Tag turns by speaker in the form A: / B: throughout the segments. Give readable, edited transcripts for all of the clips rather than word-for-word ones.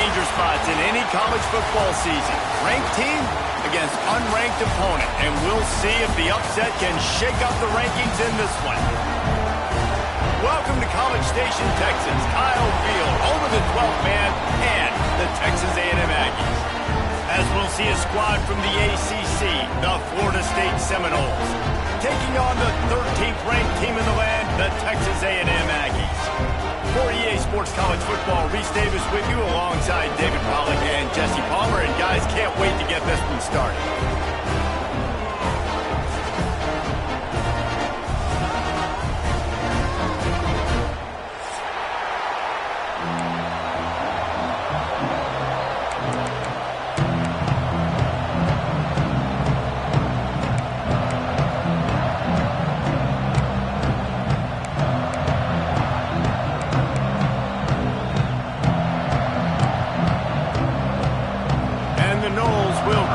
A: danger spots in any college football season. Ranked team against unranked opponent, and we'll see if the upset can shake up the rankings in this one. Welcome to College Station, Texas. Kyle Field, home of the 12th man and the Texas A&M Aggies. As we'll see a squad from the ACC, the Florida State Seminoles, taking on the 13th ranked team in the land, the Texas A&M Aggies. For EA Sports College Football, Reese Davis with you alongside David Pollack and Jesse Palmer. And guys, can't wait to get this one started.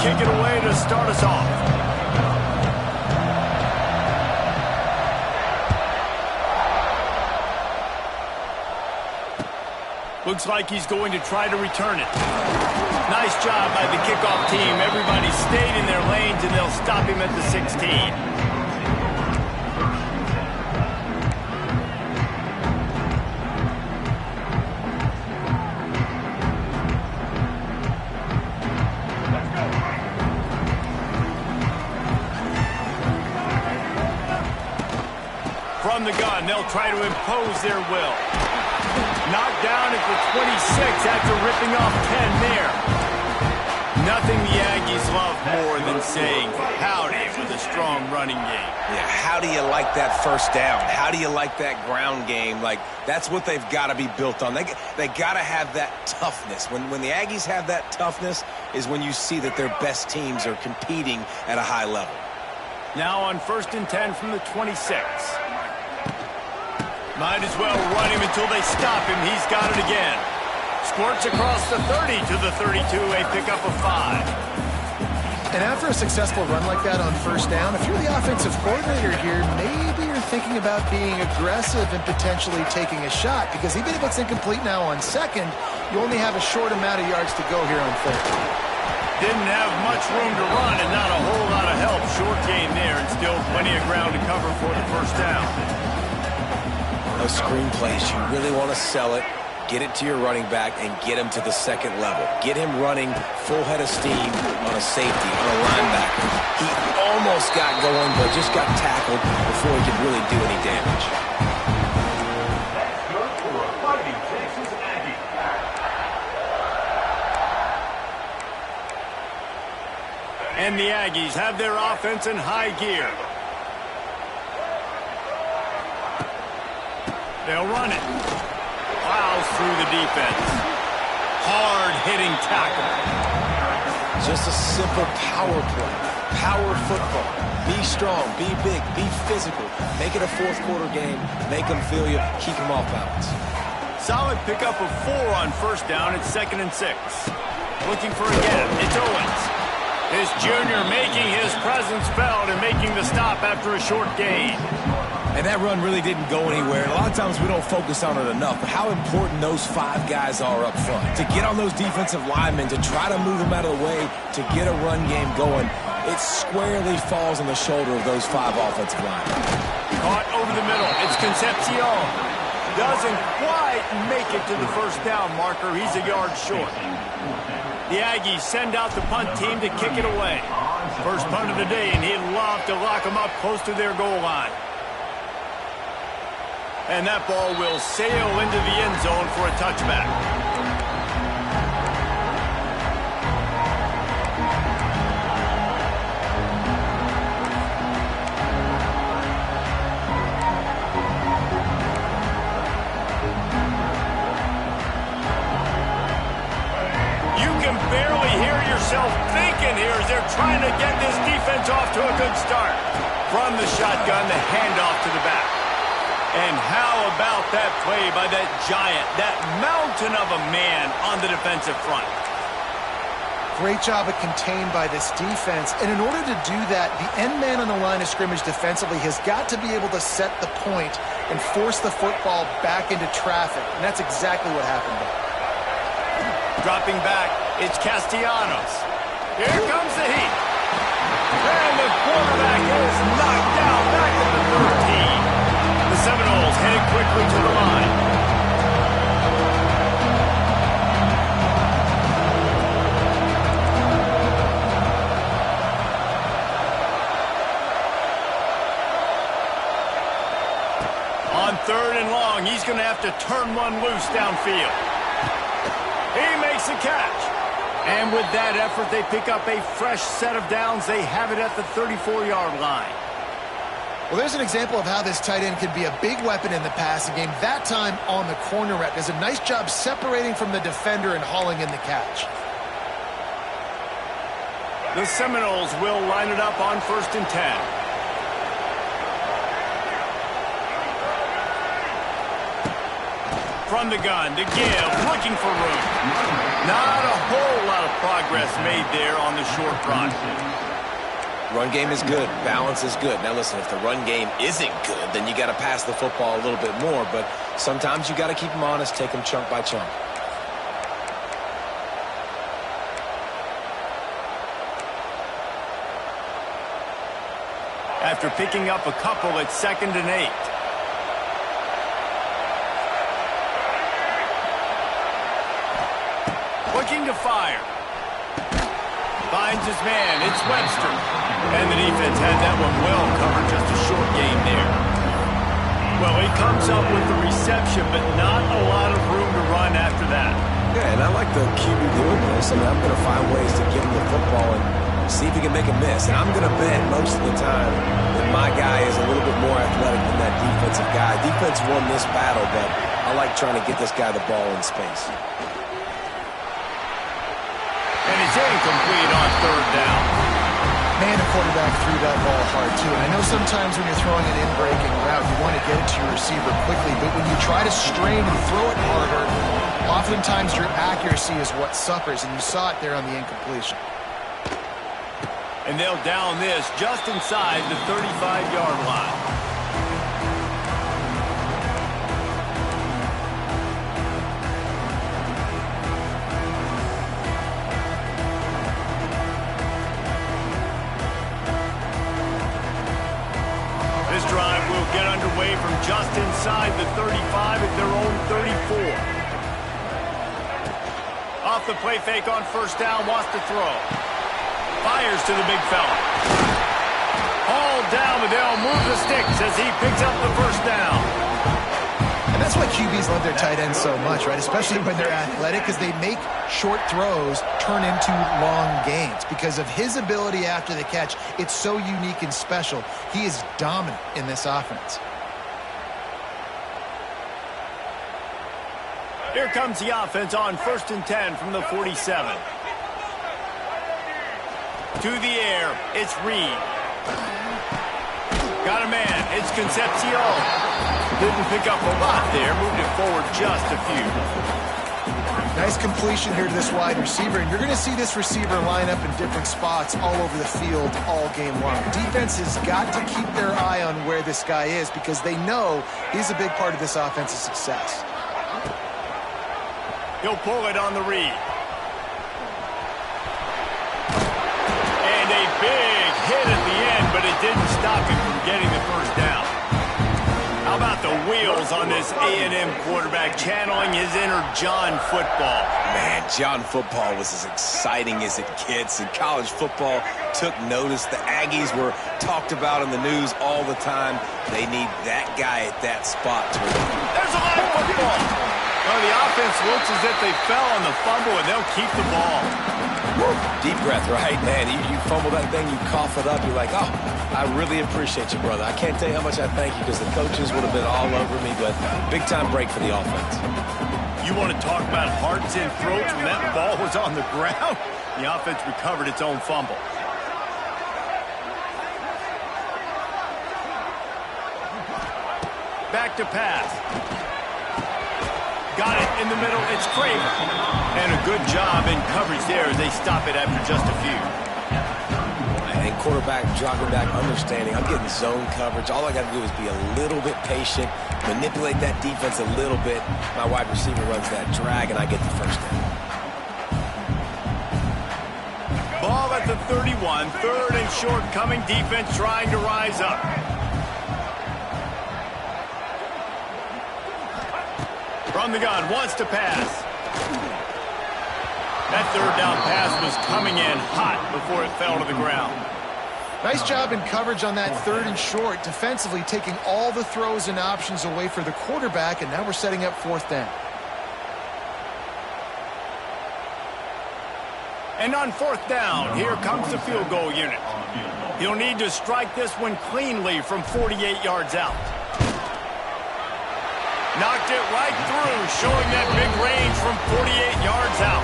A: Kick it away to start us off. Looks like he's going to try to return it. Nice job by the kickoff team. Everybody stayed in their lanes, and they'll stop him at the 16. From the gun, they'll try to impose their will. Knocked down at the 26 after ripping off 10 there. Nothing the Aggies love more than saying howdy with a strong running game.
B: Yeah, how do you like that first down? How do you like that ground game? Like, that's what they've got to be built on. They got to have that toughness. When the Aggies have that toughness is when you see that their best teams are competing at a high level.
A: Now on 1st and 10 from the 26. Might as well run him until they stop him. He's got it again. Squirts across the 30 to the 32, a pickup of 5.
C: And after a successful run like that on 1st down, if you're the offensive coordinator here, maybe you're thinking about being aggressive and potentially taking a shot, because even if it's incomplete now on 2nd, you only have a short amount of yards to go here on 3rd.
A: Didn't have much room to run and not a whole lot of help. Short gain there and still plenty of ground to cover for the 1st down.
B: Those screen plays, you really want to sell it, get it to your running back, and get him to the 2nd level. Get him running full head of steam on a safety, on a linebacker. He almost got going, but just got tackled before he could really do any damage.
A: And the Aggies have their offense in high gear. They'll run it. Plows through the defense. Hard-hitting tackle.
B: Just a simple power play. Power football. Be strong, be big, be physical. Make it a 4th quarter game. Make them feel you. Keep them off balance.
A: Solid pickup of 4 on 1st down. It's 2nd and 6. Looking for a gap. It's Owens. This junior making his presence felt and making the stop after a short gain.
B: And that run really didn't go anywhere. A lot of times we don't focus on it enough, but how important those 5 guys are up front. To get on those defensive linemen, to try to move them out of the way, to get a run game going, it squarely falls on the shoulder of those 5 offensive linemen.
A: Caught over the middle. It's Concepcion. Doesn't quite make it to the 1st down marker. He's a yard short. The Aggies send out the punt team to kick it away. First punt of the day, and he'd love to lock them up close to their goal line. And that ball will sail into the end zone for a touchback. You can barely hear yourself thinking here as they're trying to get this defense off to a good start. From the shotgun, the handoff to the back. And how about that play by that giant, that mountain of a man on the defensive front?
C: Great job of contained by this defense. And in order to do that, the end man on the line of scrimmage defensively has got to be able to set the point and force the football back into traffic. And that's exactly what happened there.
A: Dropping back, it's Castellanos. Here comes the heat. And the quarterback is knocked down back at the 13. The Seminoles headed quickly to the line. On 3rd and long, he's going to have to turn one loose downfield. He makes the catch. And with that effort, they pick up a fresh set of downs. They have it at the 34-yard line.
C: Well, there's an example of how this tight end can be a big weapon in the passing game. That time on the corner route. Does a nice job separating from the defender and hauling in the catch.
A: The Seminoles will line it up on 1st and 10. From the gun to give, looking for room. Not a whole lot of progress made there on the short run.
B: Run game is good. Balance is good. Now listen, if the run game isn't good, then you got to pass the football a little bit more. But sometimes you got to keep them honest, take them chunk by chunk.
A: After picking up a couple, it's 2nd and 8. Looking to fire. Finds his man. It's Webster. And the defense had that one well covered. Just a short game there. Well, he comes up with the reception, but not a lot of room to run after that.
B: Yeah, and I like the QB doing this. I mean, I'm going to find ways to give him the football and see if he can make a miss. And I'm going to bet most of the time that my guy is a little bit more athletic than that defensive guy. Defense won this battle, but I like trying to get this guy the ball in space.
A: And it's incomplete on 3rd down.
C: Man, the quarterback threw that ball hard, too. And I know sometimes when you're throwing an in-breaking route, you want to get it to your receiver quickly. But when you try to strain and throw it harder, oftentimes your accuracy is what suffers. And you saw it there on the incompletion.
A: And they'll down this just inside the 35-yard line. This drive will get underway from just inside the 35 at their own 34. Off the play fake on 1st down, wants to throw. Fires to the big fella. Hauled down, but they'll move the sticks as he picks up the 1st down.
C: And that's why QBs love their tight ends so much, right? Especially when they're athletic, because they make short throws turn into long gains. Because of his ability after the catch, it's so unique and special. He is dominant in this offense.
A: Here comes the offense on 1st and 10 from the 47. To the air, it's Reed. Got a man, it's Concepcion. Didn't pick up a lot there, moved it forward just a few.
C: Nice completion here to this wide receiver, and you're going to see this receiver line up in different spots all over the field all game long. Defense has got to keep their eye on where this guy is because they know he's a big part of this offense's success.
A: He'll pull it on the read. And a big hit at the end, but it didn't stop him from getting the 1st down. How about the wheels on this A&M quarterback channeling his inner John football?
B: Man, John football was as exciting as it gets, and college football took notice. The Aggies were talked about in the news all the time. They need that guy at that spot to win.
A: There's a lot of football. Well, the offense looks as if they fell on the fumble, and they'll keep the ball.
B: Woo. Deep breath, right, man? You fumble that thing, you cough it up, you're like, oh, I really appreciate you, brother. I can't tell you how much I thank you because the coaches would have been all over me, but big-time break for the offense.
A: You want to talk about hearts and throats when that ball was on the ground? The offense recovered its own fumble. Back to pass. Got it in the middle. It's Kramer. And a good job in coverage there as they stop it after just a few.
B: And quarterback dropping back, understanding. I'm getting zone coverage. All I got to do is be a little bit patient, manipulate that defense a little bit. My wide receiver runs that drag, and I get the 1st down.
A: ball at the 31. Third and short coming. Defense trying to rise up. From the gun, wants to pass. That third down pass was coming in hot before it fell to the ground.
C: Nice job in coverage on that third and short, defensively taking all the throws and options away for the quarterback, and now we're setting up fourth down.
A: And on fourth down, here comes the field goal unit. He'll need to strike this one cleanly from 48 yards out. Knocked it right through, showing that big range from 48 yards out.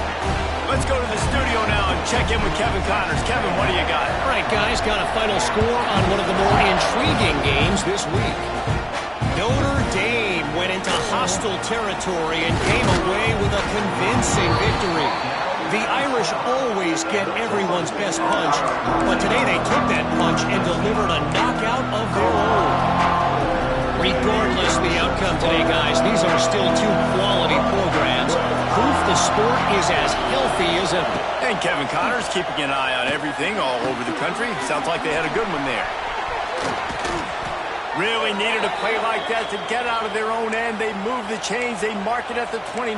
A: Let's go to the studio now and check in with Kevin Connors. Kevin, what do you got?
D: All right, guys, got a final score on one of the more intriguing games this week. Notre Dame went into hostile territory and came away with a convincing victory. The Irish always get everyone's best punch, but today they took that punch and delivered a knockout of their own. Regardless of the outcome today, guys, these are still two quality programs. Proof the sport is as healthy as ever.
A: And Kevin Connors keeping an eye on everything all over the country. Sounds like they had a good one there. Really needed a play like that to get out of their own end. They move the chains. They mark it at the 29.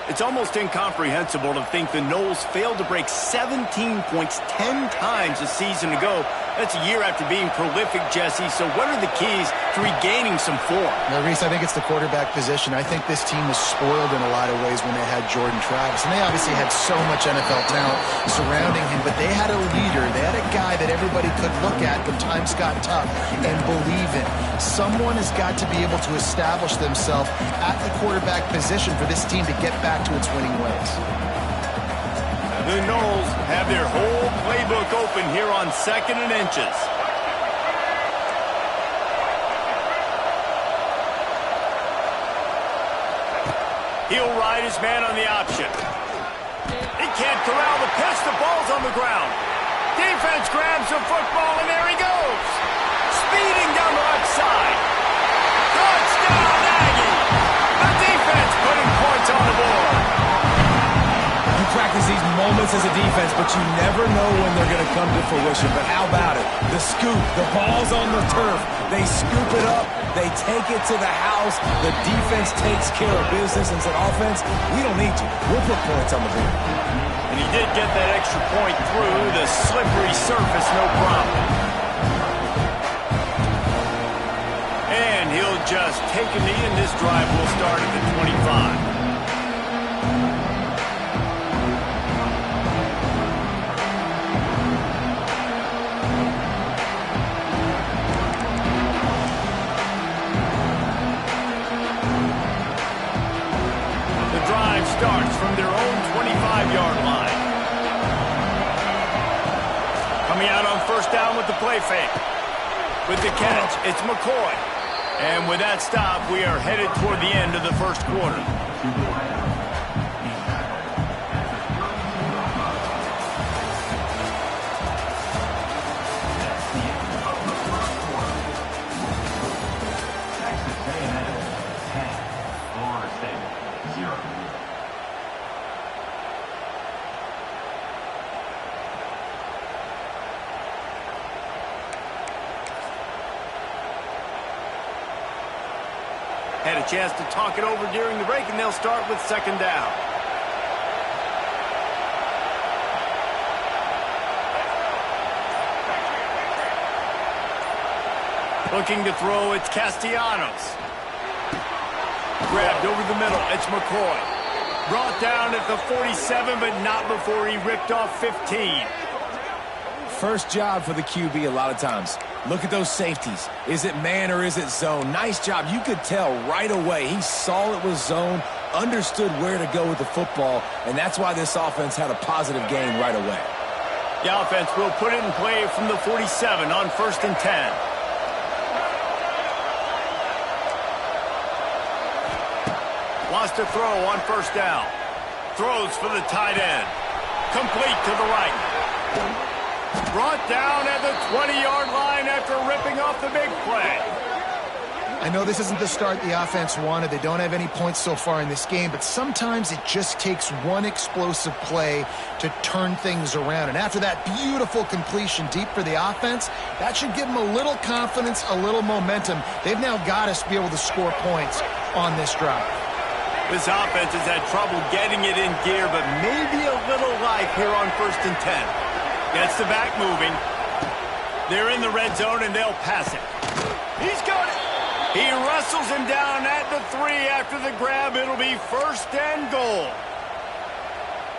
A: It's almost incomprehensible to think the Noles failed to break 17 points 10 times a season ago. That's a year after being prolific, Jesse. So what are the keys to regaining some form?
C: Now, Reese, I think it's the quarterback position. I think this team was spoiled in a lot of ways when they had Jordan Travis. And they obviously had so much NFL talent surrounding him, but they had a leader. They had a guy that everybody could look at when times got tough and believe in. Someone has got to be able to establish themselves at the quarterback position for this team to get back to its winning ways.
A: The Noles have their whole playbook open here on 2nd and inches. He'll ride his man on the option. He can't corral the pitch. The ball's on the ground. Defense grabs the football, and there he goes. Speeding down the left side. Touchdown, Aggie. The defense putting points on the board.
B: Practice these moments as a defense, but you never know when they're going to come to fruition. But how about it? The scoop, the ball's on the turf. They scoop it up. They take it to the house. The defense takes care of business and said, offense, we don't need you. We'll put points on the board.
A: And he did get that extra point through the slippery surface, no problem. And he'll just take a knee, and this drive will start at the 25. Starts from their own 25-yard line. Coming out on first down with the play fake. With the catch, it's McCoy. And with that stop, we are headed toward the end of the first quarter. Had a chance to talk it over during the break, and they'll start with 2nd down. Looking to throw, it's Castellanos. Grabbed over the middle, it's McCoy. Brought down at the 47, but not before he ripped off 15.
B: First job for the QB a lot of times. Look at those safeties. Is it man or is it zone? Nice job. You could tell right away. He saw it was zone, understood where to go with the football, and that's why this offense had a positive gain right away.
A: The offense will put it in play from the 47 on 1st and 10. Wants to throw on first down. Throws for the tight end. Complete to the right. Brought down at the 20-yard line after ripping off the big play.
C: I know this isn't the start the offense wanted. They don't have any points so far in this game, but sometimes it just takes one explosive play to turn things around. And after that beautiful completion deep for the offense, that should give them a little confidence, a little momentum. They've now got to be able to score points on this drive.
A: This offense has had trouble getting it in gear, but maybe a little life here on 1st and 10. Gets the back moving. They're in the red zone, and they'll pass it. He's got it. He wrestles him down at the 3 after the grab. It'll be 1st and goal.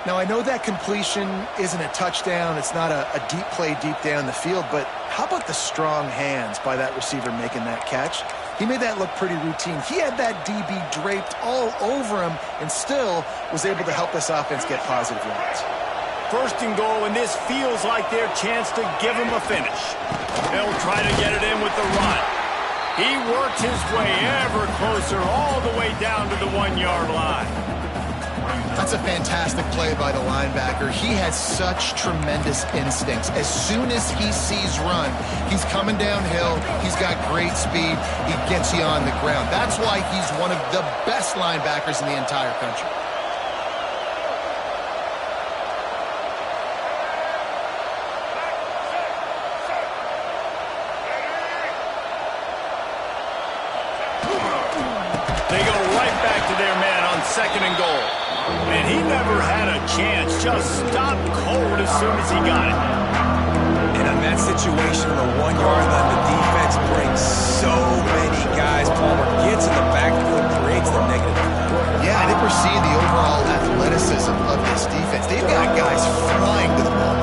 C: Now, I know that completion isn't a touchdown. It's not a deep play deep down the field, but how about the strong hands by that receiver making that catch? He made that look pretty routine. He had that DB draped all over him and still was able to help this offense get positive yards.
A: 1st and goal, and this feels like their chance to give him a finish. They'll try to get it in with the run. He works his way ever closer all the way down to the 1-yard line.
C: That's a fantastic play by the linebacker. He has such tremendous instincts. As soon as he sees run, he's coming downhill. He's got great speed. He gets you on the ground. That's why he's one of the best linebackers in the entire country.
A: They go right back to their man on 2nd and goal. And he never had a chance. Just stopped cold as soon as he got it.
B: And on that situation, on the 1-yard line, the defense brings so many guys. Palmer gets in the backfield, creates the negative.
C: Yeah, I think we're seeing the overall athleticism of this defense. They've got guys flying to the ball.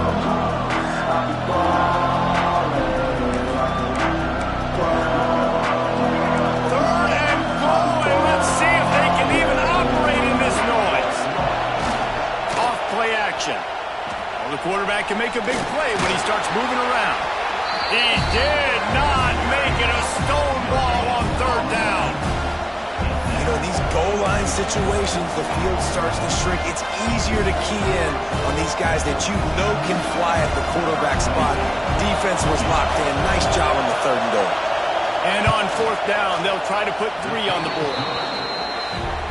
A: Well, the quarterback can make a big play when he starts moving around. He did not make it a stone ball on 3rd down.
B: You know, these goal line situations, the field starts to shrink. It's easier to key in on these guys that you know can fly at the quarterback spot. Defense was locked in. Nice job on the 3rd and goal.
A: And on 4th down, they'll try to put 3 on the board.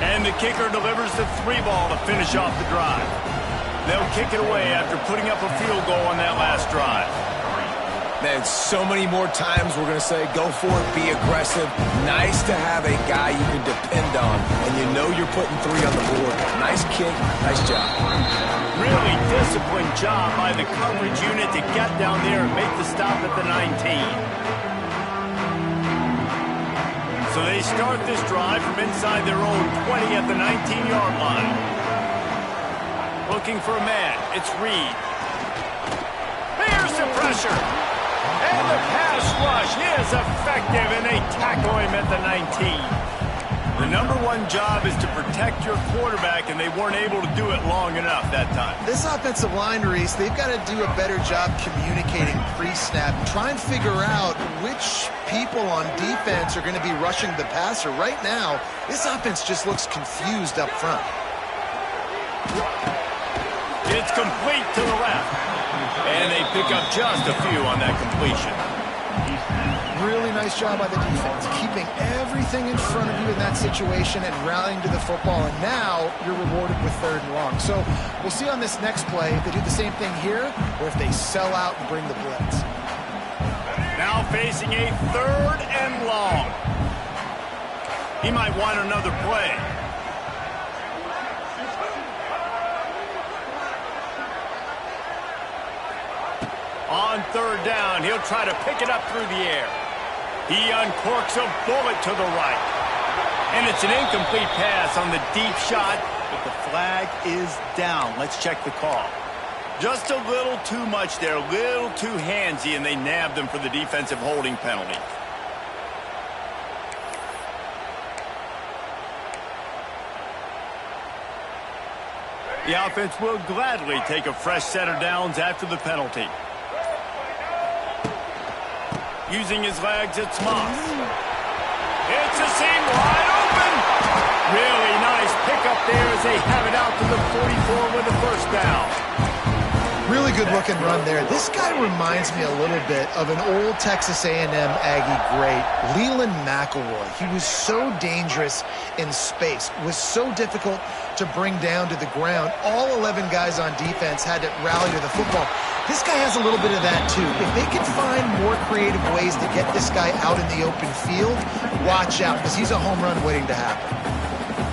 A: And the kicker delivers the 3 ball to finish off the drive. They'll kick it away after putting up a field goal on that last drive.
B: Man, so many more times we're going to say, go for it, be aggressive. Nice to have a guy you can depend on, and you know you're putting 3 on the board. Nice kick, nice job.
A: Really disciplined job by the coverage unit to get down there and make the stop at the 19. So they start this drive from inside their own 20 at the 19-yard line. Looking for a man. It's Reed. Here's the pressure. And the pass rush is effective, and they tackle him at the 19. The number 1 job is to protect your quarterback, and they weren't able to do it long enough that time.
C: This offensive line, Reese, they've got to do a better job communicating pre-snap and try and figure out which people on defense are going to be rushing the passer. Right now, this offense just looks confused up front.
A: It's complete to the left. And they pick up just a few on that completion.
C: Really nice job by the defense, keeping everything in front of you in that situation and rallying to the football. And now you're rewarded with 3rd and long. So we'll see on this next play if they do the same thing here or if they sell out and bring the blitz.
A: Now facing a 3rd and long. He might want another play. On 3rd down, he'll try to pick it up through the air. He uncorks a bullet to the right. And it's an incomplete pass on the deep shot, but the flag is down. Let's check the call. Just a little too much there, a little too handsy, and they nabbed him for the defensive holding penalty. The offense will gladly take a fresh set of downs after the penalty. Using his legs, it's Moss. It's a seam wide open. Really nice pickup there as they have it out to the 44 with the 1st down.
C: Really good looking run there. This guy reminds me a little bit of an old Texas A&M Aggie great, Leland McElroy. He was so dangerous in space, was so difficult to bring down to the ground. All 11 guys on defense had to rally to the football. This guy has a little bit of that too. If they can find more creative ways to get this guy out in the open field, watch out, because he's a home run waiting to happen.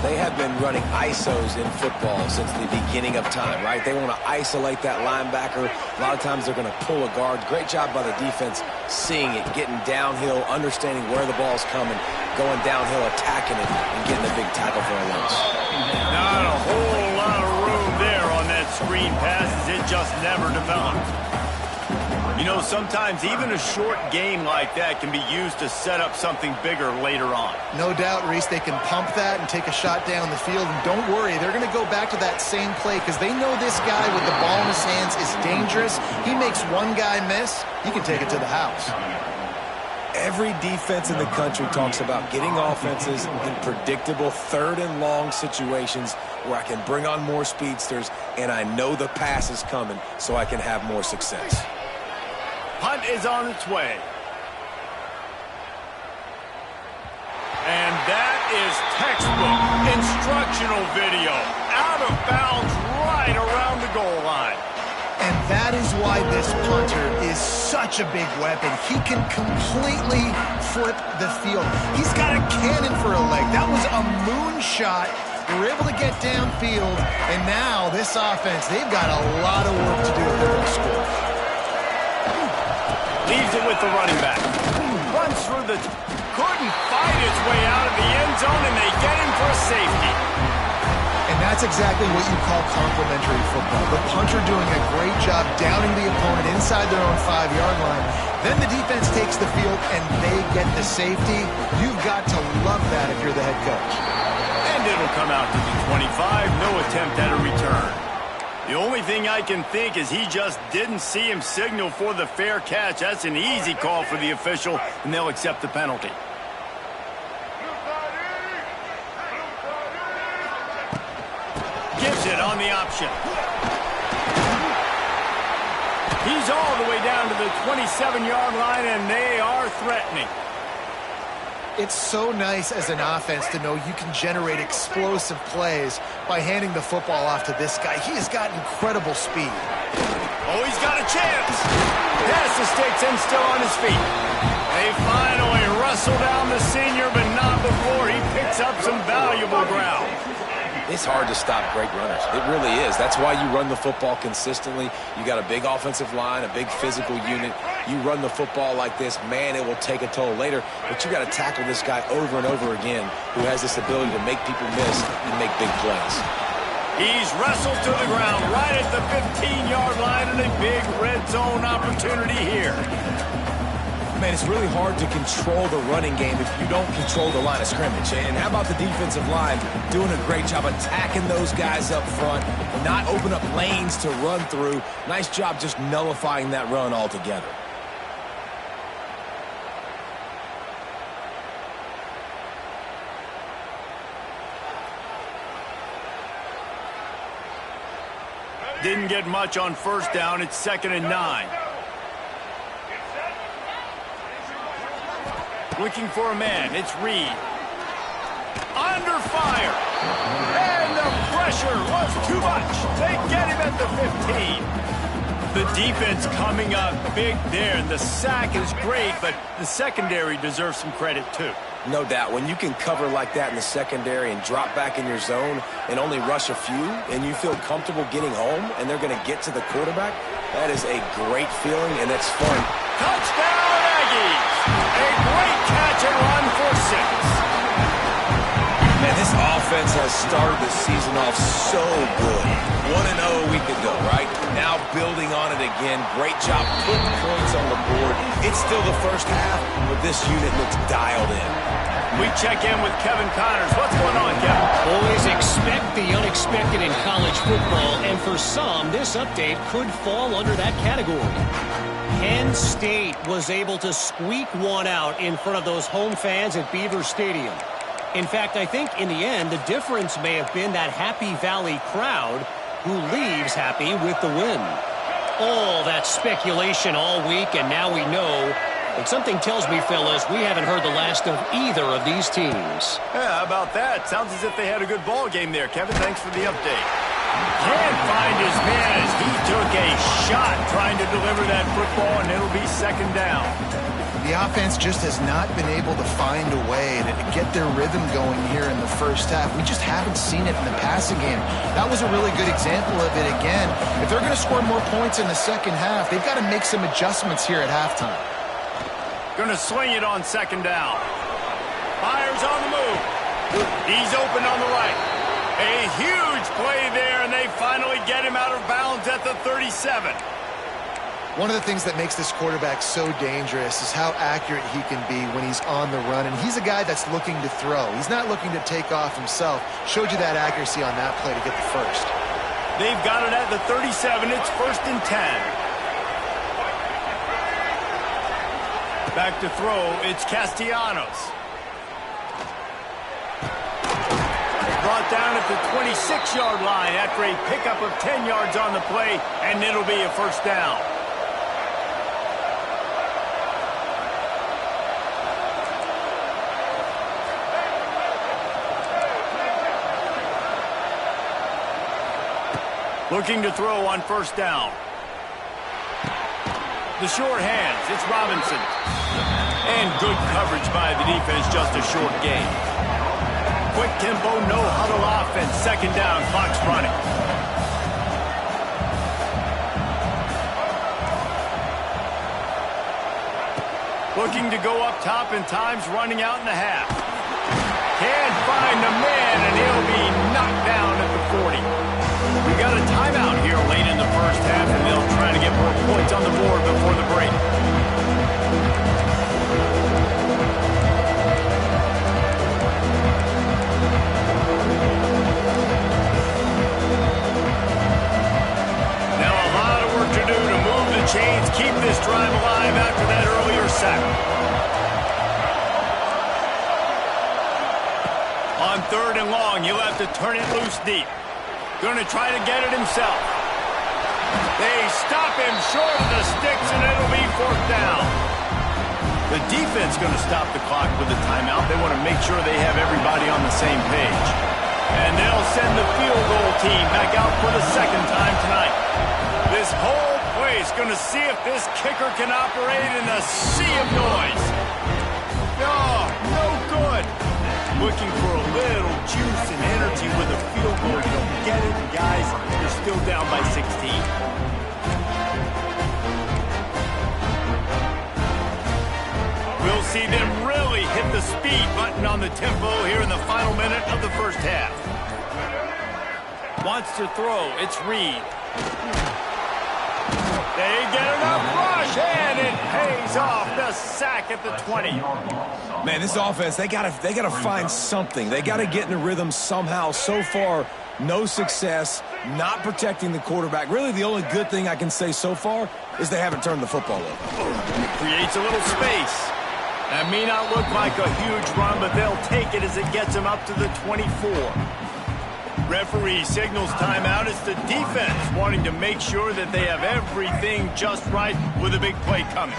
B: They have been running ISOs in football since the beginning of time, right? They want to isolate that linebacker. A lot of times they're going to pull a guard. Great job by the defense seeing it, getting downhill, understanding where the ball's coming, going downhill, attacking it, and getting a big tackle for a loss.
A: Not a whole lot of room there on that screen pass as it just never developed. You know, sometimes even a short game like that can be used to set up something bigger later on.
C: No doubt, Reese, they can pump that and take a shot down the field. And don't worry, they're going to go back to that same play because they know this guy with the ball in his hands is dangerous. He makes one guy miss, he can take it to the house.
B: Every defense in the country talks about getting offenses in predictable third and long situations where I can bring on more speedsters and I know the pass is coming so I can have more success.
A: Punt is on its way. And that is textbook instructional video. Out of bounds right around the goal line.
C: And that is why this punter is such a big weapon. He can completely flip the field. He's got a cannon for a leg. That was a moonshot. They were able to get downfield. And now this offense, they've got a lot of work to do if they're going to score.
A: Leaves it with the running back. Runs through the... Couldn't fight his way out of the end zone, and they get him for a safety.
C: And that's exactly what you call complementary football. The punter doing a great job downing the opponent inside their own 5-yard line. Then the defense takes the field, and they get the safety. You've got to love that if you're the head coach.
A: And it'll come out to the 25. No attempt at a return. The only thing I can think is he just didn't see him signal for the fair catch. That's an easy call for the official, and they'll accept the penalty. Gives it on the option. He's all the way down to the 27-yard line, and they are threatening.
C: It's so nice as an offense to know you can generate explosive plays by handing the football off to this guy. He has got incredible speed.
A: Oh, he's got a chance. Pass the sticks and still on his feet. They finally wrestle down the senior, but not before he picks up some valuable ground.
B: It's hard to stop great runners. It really is. That's why you run the football consistently. You got a big offensive line, a big physical unit. You run the football like this, man, it will take a toll later. But you got to tackle this guy over and over again who has this ability to make people miss and make big plays.
A: He's wrestled to the ground right at the 15-yard line and a big red zone opportunity here.
B: Man, it's really hard to control the running game if you don't control the line of scrimmage. And how about the defensive line doing a great job attacking those guys up front, not open up lanes to run through. Nice job just nullifying that run altogether.
A: Didn't get much on first down. It's 2nd and 9. Looking for a man. It's Reed. Under fire. And the pressure was too much. They get him at the 15. The defense coming up big there. And the sack is great, but the secondary deserves some credit too.
B: No doubt. When you can cover like that in the secondary and drop back in your zone and only rush a few, and you feel comfortable getting home and they're going to get to the quarterback, that is a great feeling, and it's fun.
A: Touchdown, Aggies! A great catch and run for 6.
B: Man, this offense has started the season off so good. 1-0 a week ago, right? Now building on it again. Great job putting points on the board. It's still the first half, but this unit looks dialed in.
A: We check in with Kevin Connors. What's going on, Kevin?
D: Always expect the unexpected in college football, and for some, this update could fall under that category. Penn State was able to squeak one out in front of those home fans at Beaver Stadium. In fact, I think in the end, the difference may have been that Happy Valley crowd who leaves happy with the win. All that speculation all week, and now we know. But something tells me, fellas, we haven't heard the last of either of these teams.
A: Yeah, how about that? Sounds as if they had a good ball game there. Kevin, thanks for the update. Can't find his man as he took a shot trying to deliver that football, and it'll be second down.
C: The offense just has not been able to find a way to get their rhythm going here in the first half. We just haven't seen it in the passing game. That was a really good example of it again. If they're going to score more points in the second half, they've got to make some adjustments here at halftime.
A: Going to sling it on second down. Fires on the move. He's open on the right. A huge play there, and they finally get him out of bounds at the 37.
C: One of the things that makes this quarterback so dangerous is how accurate he can be when he's on the run. And he's a guy that's looking to throw. He's not looking to take off himself. Showed you that accuracy on that play to get the first.
A: They've got it at the 37. It's 1st and 10. Back to throw. It's Castellanos. Brought down at the 26-yard line after a pickup of 10 yards on the play, and it'll be a first down. Looking to throw on first down. The short hands, it's Robinson. And good coverage by the defense, just a short gain. Quick tempo, no huddle offense. Second down, clock's running. Looking to go up top, and time's running out in the half. Can't find the man, and he'll be knocked down at the 40. We got a timeout here late in the first half, and they'll try to get more points on the board before the break. Now a lot of work to do to move the chains, keep this drive alive after that earlier sack. On 3rd and long, he'll have to turn it loose deep. Going to try to get it himself. They stop him short of the sticks, and it'll be 4th down. The defense going to stop the clock with a timeout. They want to make sure they have everybody on the same page. And they'll send the field goal team back out for the second time tonight. This whole place going to see if this kicker can operate in the sea of noise. Oh, no good. Looking for a little juice and energy with a field goal. You don't get it, guys. They're still down by 16. We'll see them really hit the speed button on the tempo here in the final minute of the first half. Wants to throw. It's Reed. They get enough rush, and it pays off. The sack at the 20.
B: Man, this offense, they gotta find something. They gotta get in a rhythm somehow. So far, no success, not protecting the quarterback. Really, the only good thing I can say so far is they haven't turned the football over.
A: Creates a little space. That may not look like a huge run, but they'll take it as it gets them up to the 24. Referee signals timeout. It's the defense wanting to make sure that they have everything just right with a big play coming.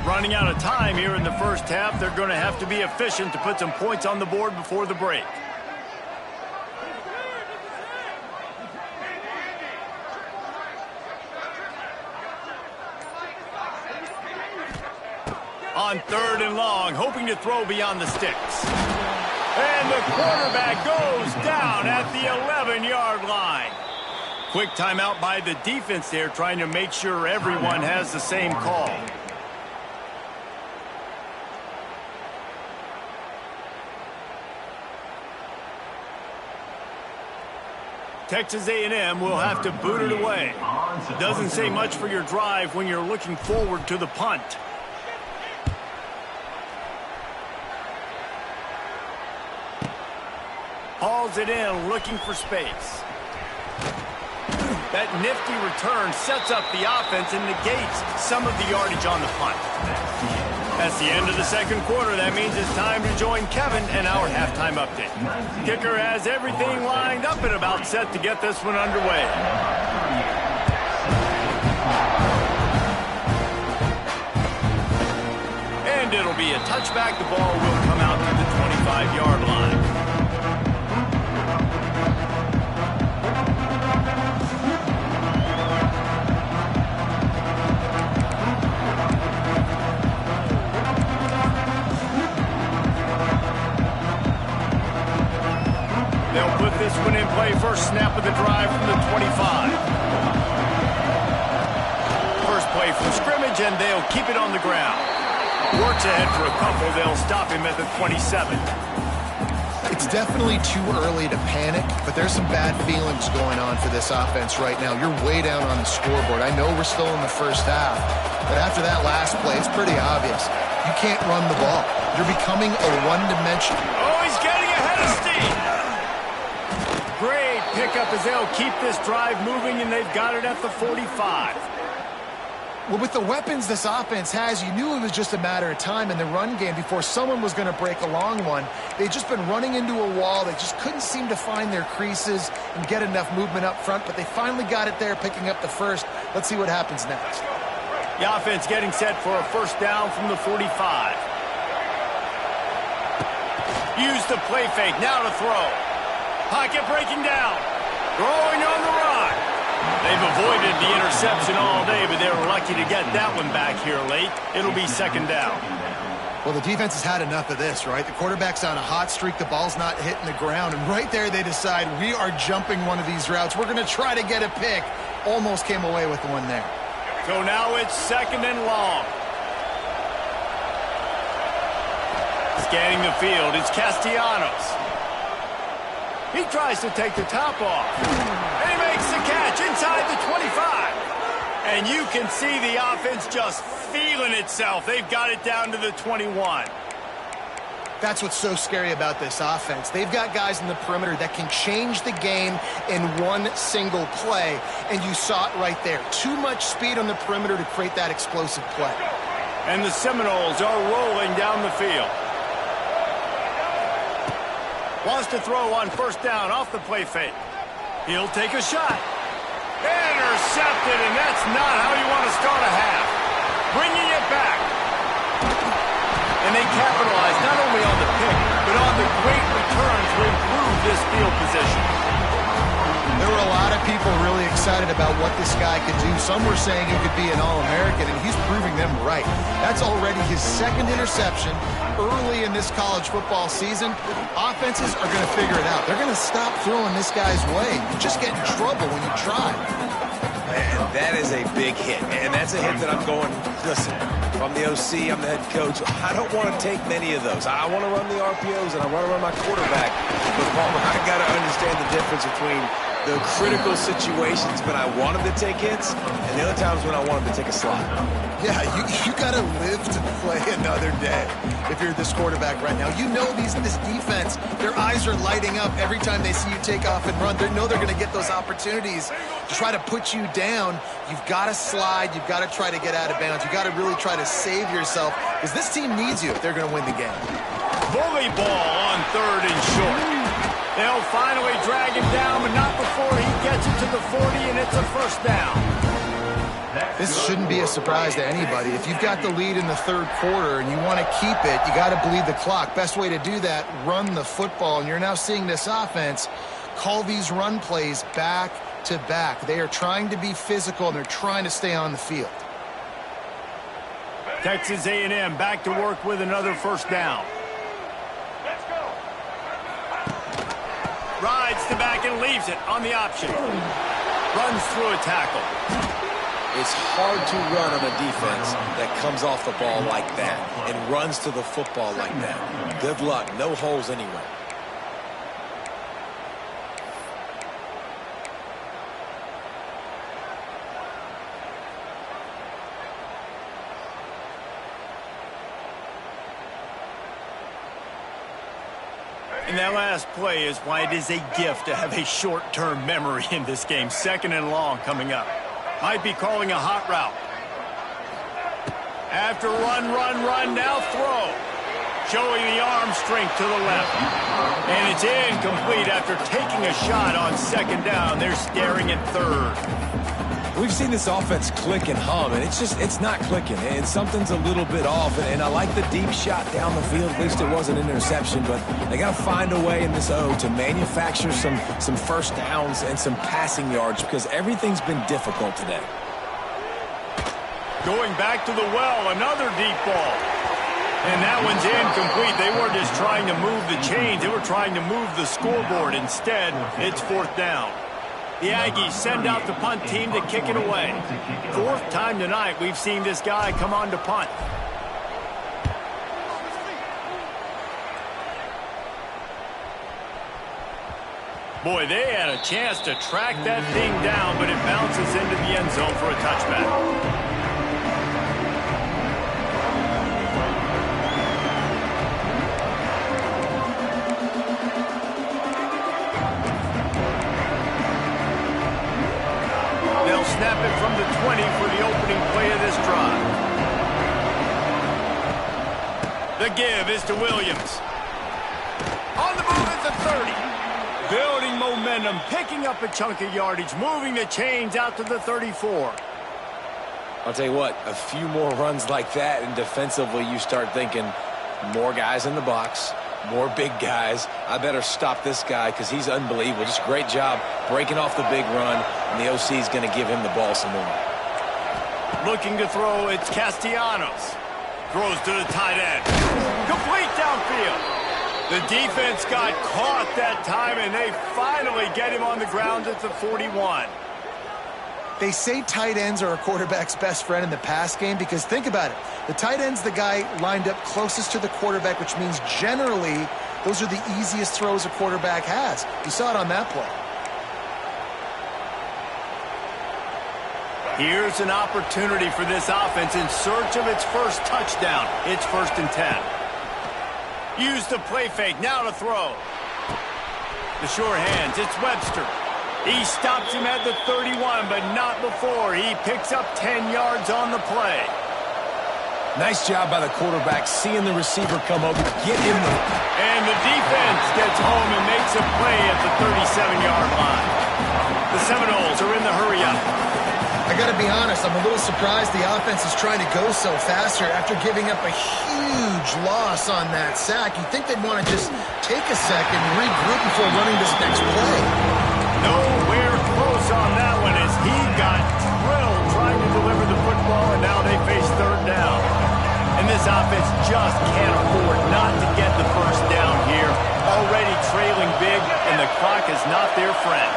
A: Running out of time here in the first half, they're going to have to be efficient to put some points on the board before the break. On 3rd and long, hoping to throw beyond the sticks. And the quarterback goes down at the 11-yard line. Quick timeout by the defense there, trying to make sure everyone has the same call. Texas A&M will have to boot it away. Doesn't say much for your drive when you're looking forward to the punt. Hauls it in, looking for space. That nifty return sets up the offense and negates some of the yardage on the punt. That's the end of the second quarter. That means it's time to join Kevin and our halftime update. Kicker has everything lined up and about set to get this one underway. and it'll be a touchback. The ball will come out to the 25-yard line. They'll put this one in play. First snap of the drive from the 25. First play from scrimmage, and they'll keep it on the ground. Works ahead for a couple. They'll stop him at the 27.
C: It's definitely too early to panic, but there's some bad feelings going on for this offense right now. You're way down on the scoreboard. I know we're still in the first half, but after that last play, it's pretty obvious. You can't run the ball. You're becoming a one-dimensional.
A: Oh, he's getting ahead of steam. Great pickup as they'll keep this drive moving, and they've got it at the 45.
C: Well, with the weapons this offense has, you knew it was just a matter of time in the run game before someone was going to break a long one. They'd just been running into a wall. They just couldn't seem to find their creases and get enough movement up front, but they finally got it there, picking up the first. Let's see what happens next.
A: The offense getting set for a first down from the 45. Use the play fake, now to throw. Pocket breaking down. Throwing on the run. They've avoided the interception all day, but they were lucky to get that one back here late. It'll be second down.
C: Well, the defense has had enough of this, right? The quarterback's on a hot streak. The ball's not hitting the ground. And right there, they decide, we are jumping one of these routes. We're going to try to get a pick. Almost came away with one there.
A: So now it's second and long. Scanning the field, it's Castellanos. He tries to take the top off. And he makes the catch inside the 25. And you can see the offense just feeling itself. They've got it down to the 21.
C: That's what's so scary about this offense. They've got guys in the perimeter that can change the game in one single play. And you saw it right there. Too much speed on the perimeter to create that explosive play.
A: And the Seminoles are rolling down the field. Wants to throw on first down off the play fake. He'll take a shot. Intercepted, and that's not how you want to start a half. Bringing it back. And they capitalize not only on the pick, but on the great return to improve this field position.
C: There were a lot of people really excited about what this guy could do. Some were saying he could be an All-American, and he's proving them right. That's already his second interception early in this college football season. Offenses are going to figure it out. They're going to stop throwing this guy's way. You just get in trouble when you try.
B: Man, that is a big hit. And that's a hit that I'm going, listen, from the OC, I'm the head coach. I don't want to take many of those. I want to run the RPOs, and I want to run my quarterback. But I got to understand the difference between the critical situations when I want him to take hits and the other times when I want him to take a slot.
C: Yeah, you got to live to play another day if you're this quarterback right now. You know this defense, their eyes are lighting up every time they see you take off and run. They know they're going to get those opportunities to try to put you down. You've got to slide. You've got to try to get out of bounds. You've got to really try to save yourself because this team needs you if they're going to win the game.
A: Bully ball on third and short. They'll finally drag him down, but not before he gets it to the 40, and it's a first down.
C: This shouldn't be a surprise to anybody. If you've got the lead in the third quarter and you want to keep it, you got to bleed the clock. Best way to do that, run the football. And you're now seeing this offense call these run plays back to back. They are trying to be physical, and they're trying to stay on the field.
A: Texas A&M back to work with another first down. Rides to back and leaves it on the option. Runs through a tackle.
B: It's hard to run on a defense that comes off the ball like that and runs to the football like that. Good luck. No holes anywhere.
A: And that last play is why it is a gift to have a short-term memory in this game. Second and long coming up. Might be calling a hot route. After run, now throw. showing the arm strength to the left. And it's incomplete after taking a shot on second down. They're staring at third.
B: We've seen this offense click and hum, and it's not clicking, and something's a little bit off. And I like the deep shot down the field. At least it wasn't an interception, but they got to find a way in this O to manufacture some first downs and some passing yards because everything's been difficult today.
A: Going back to the well, another deep ball. And that one's incomplete. They weren't just trying to move the chains. They were trying to move the scoreboard. Instead, it's fourth down. The Aggies send out the punt team to kick it away. Fourth time tonight we've seen this guy come on to punt. Boy, they had a chance to track that thing down, but it bounces into the end zone for a touchback. Snap it from the 20 for the opening play of this drive. The give is to Williams. On the move at the 30. Building momentum, picking up a chunk of yardage, moving the chains out to the 34.
B: I'll tell you what, a few more runs like that, and defensively you start thinking more guys in the box, more big guys. I better stop this guy because he's unbelievable. Just a great job breaking off the big run, and the OC is going to give him the ball some more.
A: Looking to throw, it's Castellanos. Throws to the tight end. Complete downfield. The defense got caught that time, and they finally get him on the ground at the 41.
C: They say tight ends are a quarterback's best friend in the pass game because think about it. The tight end's the guy lined up closest to the quarterback, which means generally those are the easiest throws a quarterback has. You saw it on that play.
A: Here's an opportunity for this offense in search of its first touchdown. It's 1st and 10. Use the play fake, now to throw. The sure hands, it's Webster. He stops him at the 31, but not before. He picks up 10 yards on the play.
B: Nice job by the quarterback, seeing the receiver come over, get him the...
A: And the defense gets home and makes a play at the 37-yard line. The Seminoles are in the hurry-up.
C: I got to be honest, I'm a little surprised the offense is trying to go so fast here after giving up a huge loss on that sack. You'd think they'd want to just take a second and regroup before running this next play.
A: Nowhere close on that one as he got drilled trying to deliver the football, and now they face third down. And this offense just can't afford not to get the first down here. Already trailing big, and the clock is not their friend.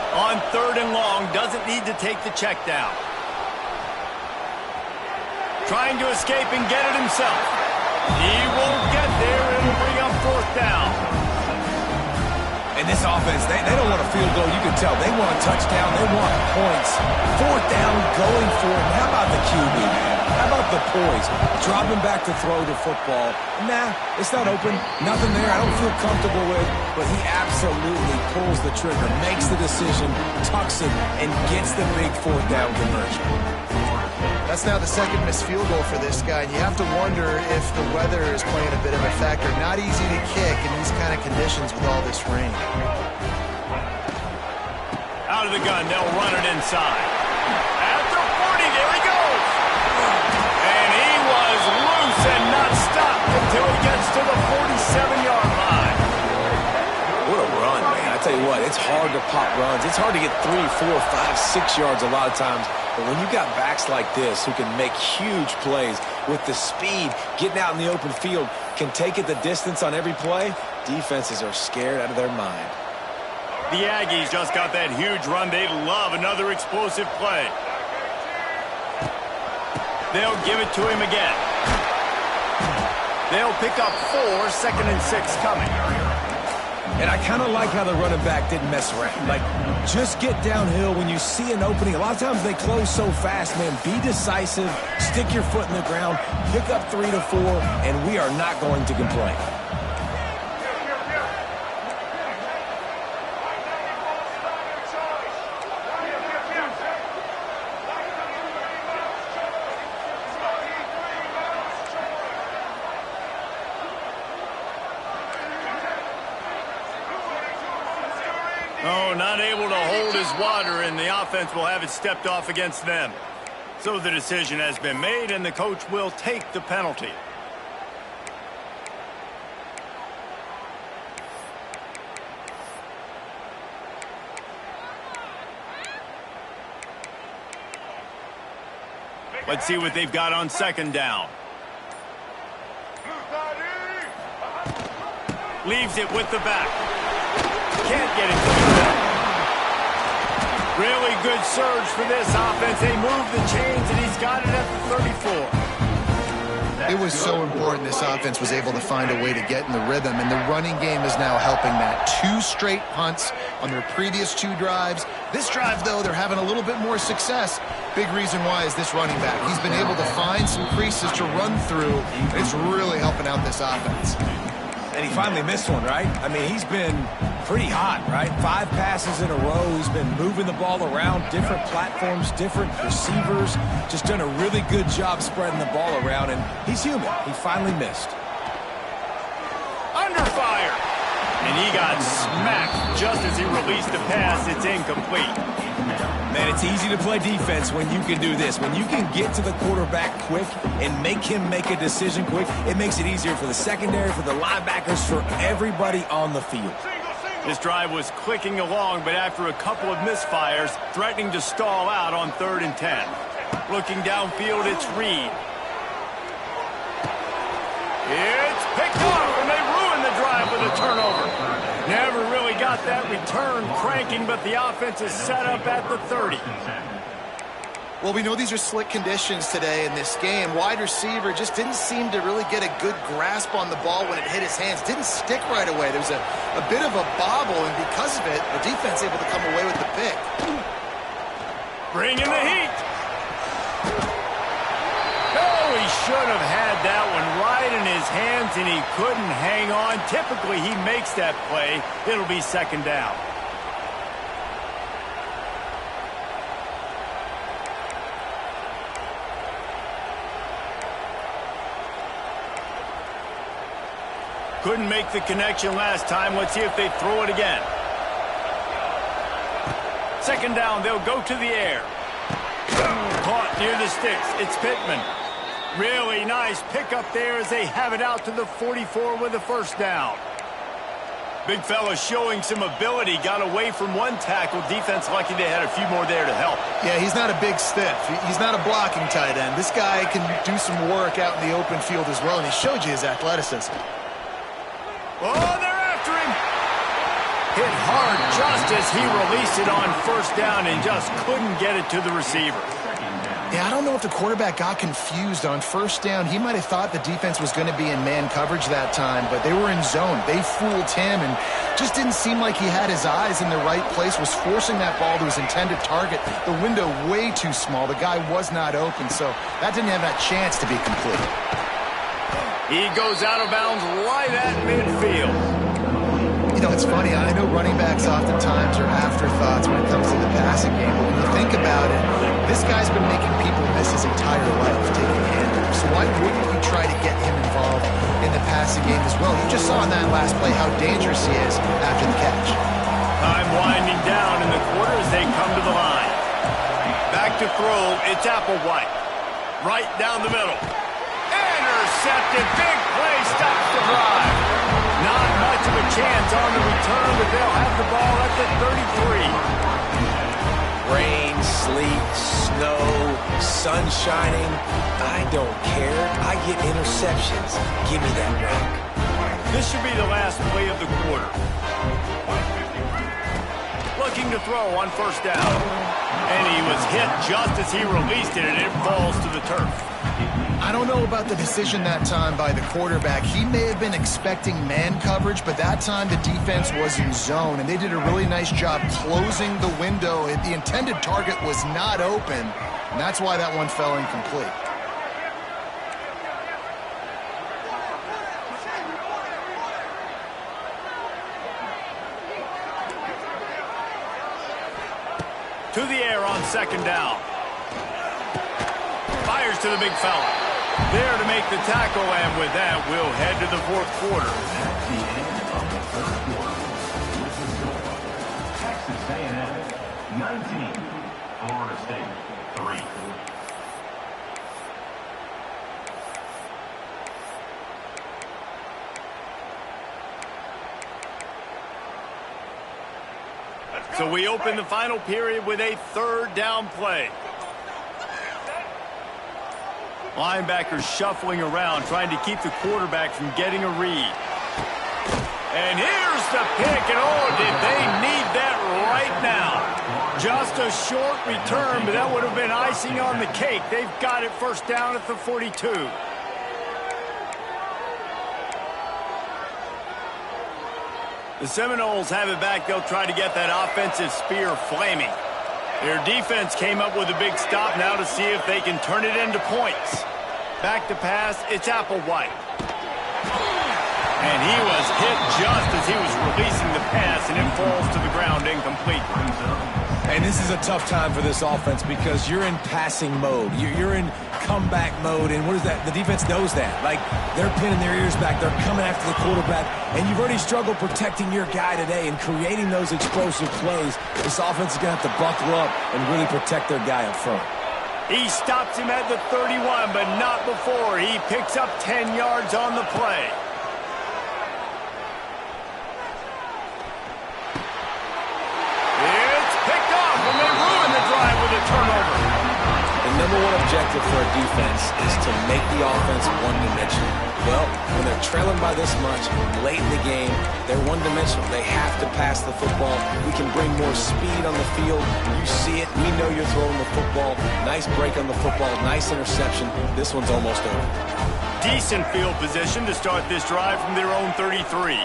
A: On 3rd and long, doesn't need to take the check down. Trying to escape and get it himself. He won't get there. It'll bring up 4th down.
B: And this offense, they don't want a field goal. You can tell they want a touchdown. They want points. 4th down, going for it. How about the QB, man? How about the poise? Dropping back to throw the football. Nah, it's not open. Nothing there I don't feel comfortable with. But he absolutely pulls the trigger, makes the decision, tucks it, and gets the big 4th down conversion.
C: That's now the second missed field goal for this guy, and you have to wonder if the weather is playing a bit of a factor. Not easy to kick in these kind of conditions with all this rain.
A: Out of the gun, they'll run it inside. At the 40, there he goes! And he was loose and not stopped until he gets to the 47-yard line.
B: What a run, man. I tell you what, it's hard to pop runs. It's hard to get 3, 4, 5, 6 yards a lot of times. But when you got backs like this who can make huge plays with the speed, getting out in the open field, can take it the distance on every play, defenses are scared out of their mind.
A: The Aggies just got that huge run. They love another explosive play. They'll give it to him again. They'll pick up 4, 2nd and 6 coming.
B: And I kind of like how the running back didn't mess around. Like, just get downhill when you see an opening. A lot of times they close so fast, man. Be decisive, stick your foot in the ground, pick up 3 to 4, and we are not going to complain.
A: as water, and the offense will have it stepped off against them. So the decision has been made, and the coach will take the penalty. Let's see what they've got on second down. Leaves it with the back. Can't get it to the middle. Really good surge for this offense. They move the chains, and he's got it at the 34.
C: It was so important this offense was able to find a way to get in the rhythm, and the running game is now helping that. 2 straight punts on their previous 2 drives. This drive, though, they're having a little bit more success. Big reason why is this running back. He's been able to find some creases to run through. It's really helping out this offense.
B: And he finally missed one, right? I mean, he's been pretty hot, right? 5 passes in a row. He's been moving the ball around, different platforms, different receivers. Just done a really good job spreading the ball around, and he's human. He finally missed.
A: Under fire. And he got smacked just as he released the pass. It's incomplete.
B: Man, it's easy to play defense when you can do this. When you can get to the quarterback quick and make him make a decision quick, it makes it easier for the secondary, for the linebackers, for everybody on the field.
A: This drive was clicking along, but after a couple of misfires, threatening to stall out on 3rd and 10. Looking downfield, it's Reed. It's picked off, and they ruin the drive with a turnover. Never really got that return cranking, but the offense is set up at the 30.
C: Well, we know these are slick conditions today in this game. Wide receiver just didn't seem to really get a good grasp on the ball when it hit his hands. Didn't stick right away. There was a bit of a bobble, and because of it, the defense able to come away with the pick.
A: Bring in the heat. Oh, he should have had that one right in his hands, and he couldn't hang on. Typically, he makes that play. It'll be 2nd down. Couldn't make the connection last time. Let's see if they throw it again. 2nd down, they'll go to the air. Caught near the sticks. It's Pittman. Really nice pickup there as they have it out to the 44 with a 1st down. Big fella showing some ability. Got away from one tackle. Defense lucky they had a few more there to help.
C: Yeah, he's not a big stiff. He's not a blocking tight end. This guy can do some work out in the open field as well, and he showed you his athleticism.
A: Oh, they're after him. Hit hard just as he released it on 1st down and just couldn't get it to the receiver.
C: Yeah, I don't know if the quarterback got confused on 1st down. He might have thought the defense was going to be in man coverage that time, but they were in zone. They fooled him and just didn't seem like he had his eyes in the right place, was forcing that ball to his intended target. The window way too small. The guy was not open, so that didn't have that chance to be complete.
A: He goes out of bounds right at midfield.
C: You know, it's funny. I know running backs oftentimes are afterthoughts when it comes to the passing game, but when you think about it, this guy's been making people miss his entire life taking handoffs. So why wouldn't you try to get him involved in the passing game as well? You just saw in that last play how dangerous he is after the catch.
A: Time winding down in the quarter as they come to the line. Back to throw. It's Applewhite. Right down the middle. Intercepted. Big play. Stops the drive. Not much of a chance on the return, but they'll have the ball at the 33.
B: Rain, sleet, snow, sun shining. I don't care. I get interceptions. Give me that rock.
A: This should be the last play of the quarter. Looking to throw on 1st down. And he was hit just as he released it, and it falls to the turf.
C: I don't know about the decision that time by the quarterback. He may have been expecting man coverage, but that time the defense was in zone, and they did a really nice job closing the window. The intended target was not open, and that's why that one fell incomplete.
A: To the air on 2nd down. Fires to the big fella. There to make the tackle, and with that, we'll head to the 4th quarter.
E: At the end of the 1st quarter, Texas A&M Florida State, 3.
A: So we open the final period with a third down play. Linebackers shuffling around, trying to keep the quarterback from getting a read. And here's the pick, and oh, did they need that right now. Just a short return, but that would have been icing on the cake. They've got it first down at the 42. The Seminoles have it back. They'll try to get that offensive spear flaming. Their defense came up with a big stop now to see if they can turn it into points. Back to pass, it's Applewhite. And he was hit just as he was releasing the pass, and it falls to the ground incomplete.
B: And this is a tough time for this offense because you're in passing mode. You're in comeback mode, and what is that? The defense knows that. Like, they're pinning their ears back. They're coming after the quarterback, and you've already struggled protecting your guy today and creating those explosive plays. This offense is going to have to buckle up and really protect their guy up front.
A: He stops him at the 31, but not before. He picks up 10 yards on the play. It's picked off, and they ruin the drive with a turnover.
B: The number one objective for a defense is to make the offense one-dimensional. Well, when they're trailing by this much, late in the game, they're one-dimensional. They have to pass the football. We can bring more speed on the field. You see it. We know you're throwing the football. Nice break on the football. Nice interception. This one's almost over.
A: Decent field position to start this drive from their own 33.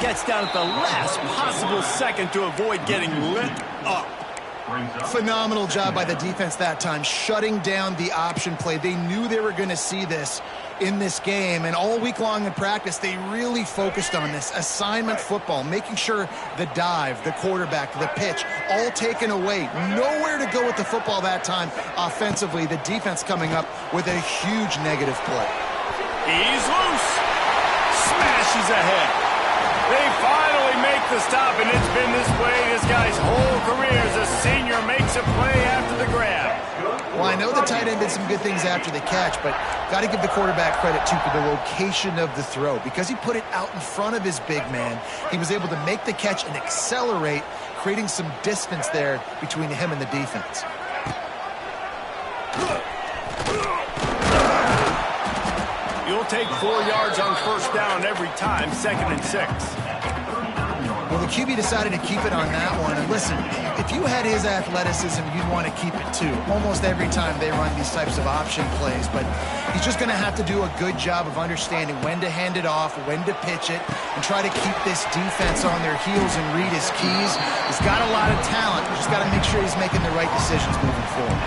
A: Gets down at the last possible second to avoid getting lit up.
C: Phenomenal job by the defense that time, shutting down the option play. They knew they were going to see this in this game, and all week long in practice, they really focused on this assignment football, making sure the dive, the quarterback, the pitch, all taken away. Nowhere to go with the football that time offensively. The defense coming up with a huge negative play.
A: He's loose. Smashes ahead. They finally make the stop, and it's been this way this guy's whole career as a senior makes a play after the grab.
C: Well, I know the tight end did some good things after the catch, but got to give the quarterback credit, too, for the location of the throw. Because he put it out in front of his big man, he was able to make the catch and accelerate, creating some distance there between him and the defense.
A: You'll take 4 yards on first down every time, 2nd and 6.
C: Well, the QB decided to keep it on that one. And listen, if you had his athleticism, you'd want to keep it too. Almost every time they run these types of option plays. But he's just going to have to do a good job of understanding when to hand it off, when to pitch it, and try to keep this defense on their heels and read his keys. He's got a lot of talent. Just got to make sure he's making the right decisions moving forward.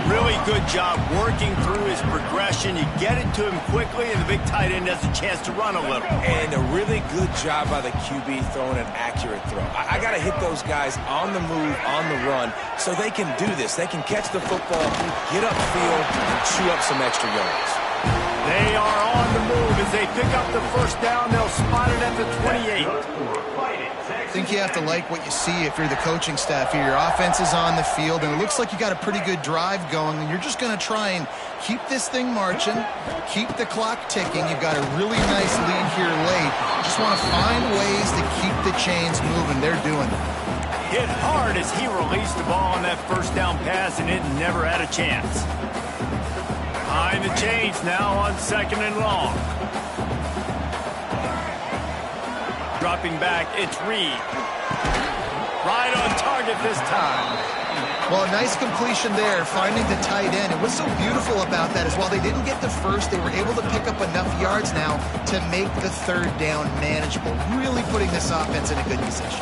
A: Really good job working through his progression. You get it to him quickly, and the big tight end has a chance to run a little.
B: And a really good job by the QB throwing an accurate throw. I got to hit those guys on the move, on the run, so they can do this. They can catch the football, get upfield, and chew up some extra yards.
A: They are on the move as they pick up the first down. They'll spot it at the 28.
C: I think you have to like what you see if you're the coaching staff here. Your offense is on the field, and it looks like you got a pretty good drive going, and you're just going to try and keep this thing marching, keep the clock ticking. You've got a really nice lead here late. Just want to find ways to keep the chains moving. They're doing it.
A: Hit hard as he released the ball on that first down pass, and it never had a chance. Behind the chains now on 2nd and long. Dropping back, it's Reed. Right on target this time.
C: Well, a nice completion there, finding the tight end. And what's so beautiful about that is while they didn't get the first, they were able to pick up enough yards now to make the third down manageable. Really putting this offense in a good position.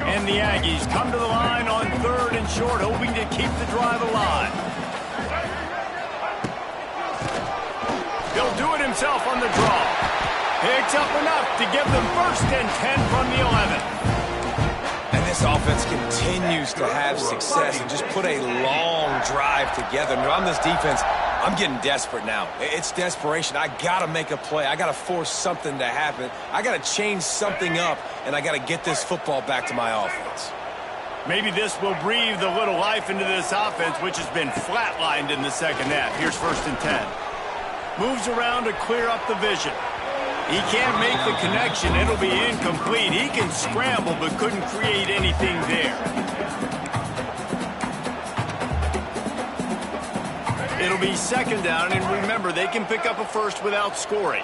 A: And the Aggies come to the line on 3rd and short, hoping to keep the drive alive. He'll do it himself on the draw. Picks up enough to give them 1st and 10 from the 11.
B: And this offense continues to have success and just put a long drive together. And on this defense, I'm getting desperate now. It's desperation. I got to make a play. I got to force something to happen. I got to change something up, and I got to get this football back to my offense.
A: Maybe this will breathe a little life into this offense, which has been flatlined in the second half. Here's 1st and 10. Moves around to clear up the vision. He can't make the connection. It'll be incomplete. He can scramble but couldn't create anything there. It'll be 2nd down, and remember, they can pick up a first without scoring.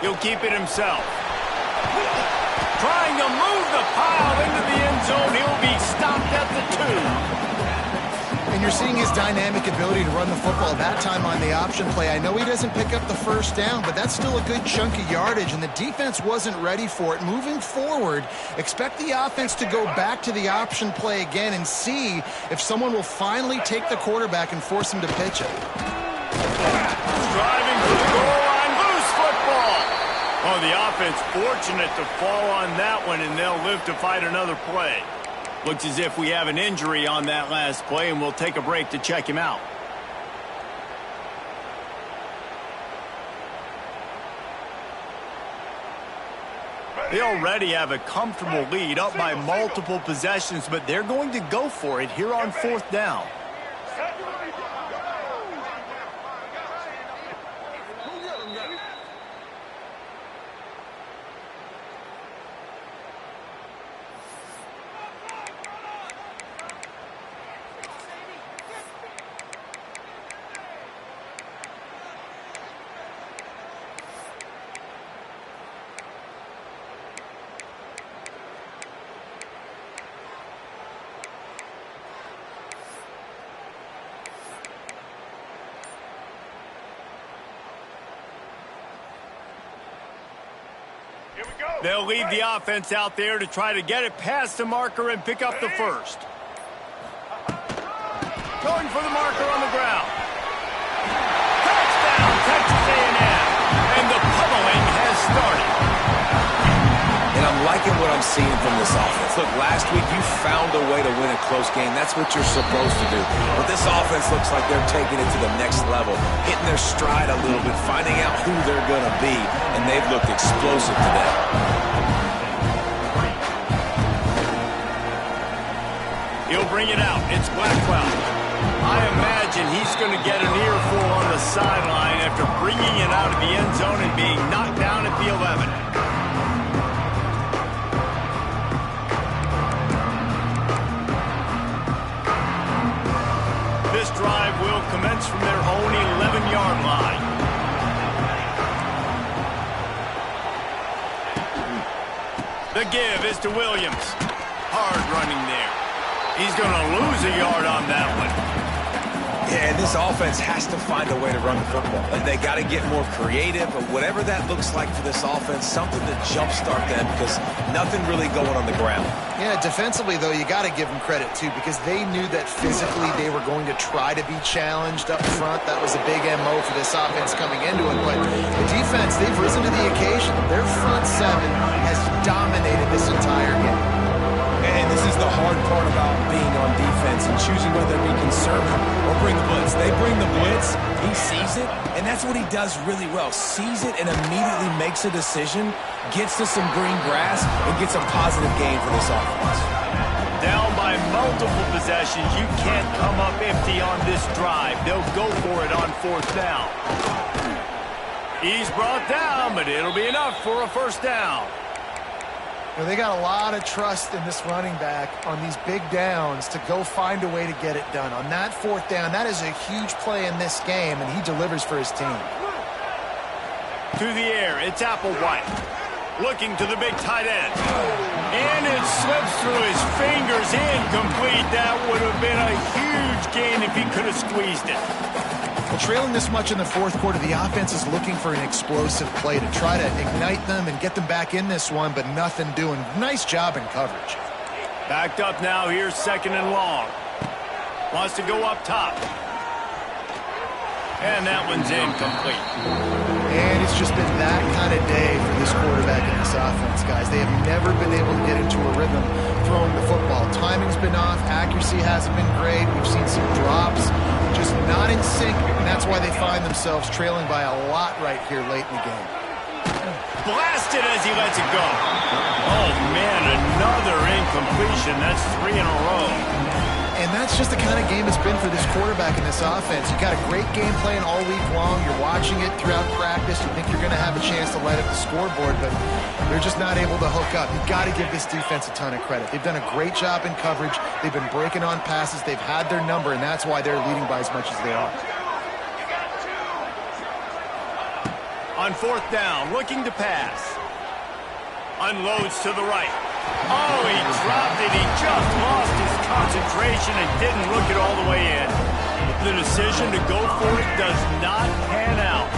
A: He'll keep it himself. Trying to move the pile into the end zone. He'll be stopped at the 2.
C: And you're seeing his dynamic ability to run the football that time on the option play. I know he doesn't pick up the 1st down, but that's still a good chunk of yardage, and the defense wasn't ready for it. Moving forward, expect the offense to go back to the option play again and see if someone will finally take the quarterback and force him to pitch it.
A: Driving for the goal line, loose football. Oh, the offense fortunate to fall on that one, and they'll live to fight another play. Looks as if we have an injury on that last play, and we'll take a break to check him out. They already have a comfortable lead, up by multiple possessions, but they're going to go for it here on 4th down. They'll leave the offense out there to try to get it past the marker and pick up the first. Going for the marker on the ground. Touchdown, Texas A&M. And the pummeling has started.
B: And I'm liking what I'm seeing from this offense. Look, last week you found a way to win a close game. That's what you're supposed to do. But this offense looks like they're taking it to the next level, hitting their stride a little bit, finding out who they're going to be, and they've looked explosive today.
A: He'll bring it out. It's Blackwell. I imagine he's going to get an earful on the sideline after bringing it out of the end zone and being knocked down at the 11. This drive will commence from their own 11-yard line. The give is to Williams. Hard running there. He's going to lose a yard on that one.
B: Yeah, and this offense has to find a way to run the football. And they got to get more creative, or whatever that looks like for this offense, something to jumpstart them, because nothing really going on the ground.
C: Yeah, defensively, though, you got to give them credit, too, because they knew that physically they were going to try to be challenged up front. That was a big MO for this offense coming into it. But the defense, they've risen to the occasion. Their front 7 has dominated this entire game.
B: And this is the hard part about being on defense and choosing whether to be conservative or bring the blitz. They bring the blitz, he sees it, and that's what he does really well. Sees it and immediately makes a decision, gets to some green grass, and gets a positive gain for this offense.
A: Down by multiple possessions, you can't come up empty on this drive. They'll go for it on 4th down. He's brought down, but it'll be enough for a 1st down.
C: Well, they got a lot of trust in this running back on these big downs to go find a way to get it done. On that 4th down, that is a huge play in this game, and he delivers for his team.
A: To the air, it's Applewhite. Looking to the big tight end. And it slips through his fingers, incomplete. That would have been a huge gain if he could have squeezed it.
C: Well, trailing this much in the 4th quarter, the offense is looking for an explosive play to try to ignite them and get them back in this one, but nothing doing. Nice job in coverage.
A: Backed up now. Here's 2nd and long. Wants to go up top. And that one's incomplete.
C: And it's just been that kind of day for this quarterback in this offense, guys. They have never been able to get into a rhythm throwing the football. Timing's been off. Accuracy hasn't been great. We've seen some drops, just not in sync, and that's why they find themselves trailing by a lot right here late in the game.
A: Blasted as he lets it go. Oh, man, another incompletion. That's 3 in a row.
C: And that's just the kind of game it's been for this quarterback in this offense. You got a great game plan all week long. You're watching it throughout practice. You think you're going to have a chance to light up the scoreboard, but they're just not able to hook up. You've got to give this defense a ton of credit. They've done a great job in coverage. They've been breaking on passes. They've had their number, and that's why they're leading by as much as they are.
A: On 4th down, looking to pass. Unloads to the right. Oh, he dropped it. He just lost his concentration and didn't look it all the way in. The decision to go for it does not pan out.